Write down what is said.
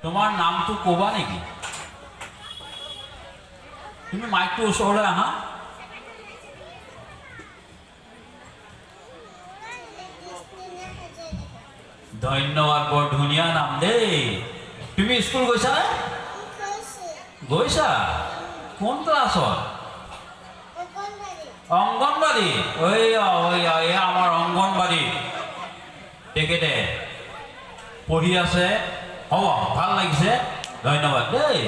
তোমাৰ নামটো ক'বা নেকি? তুমি মাইকটো ওচৰলৈ আহা। ধন্যবাদ, বৰ ধুনীয়া নাম দেই। তুমি স্কুল গৈছা নে? গৈছা? কোন ক্লাছত? অংগনবাড়ী। এই আমাৰ অংগনবাড়ী তেখেতে পঢ়ি আছে। হ'ব, ভাল লাগিছে, ধন্যবাদ দেই।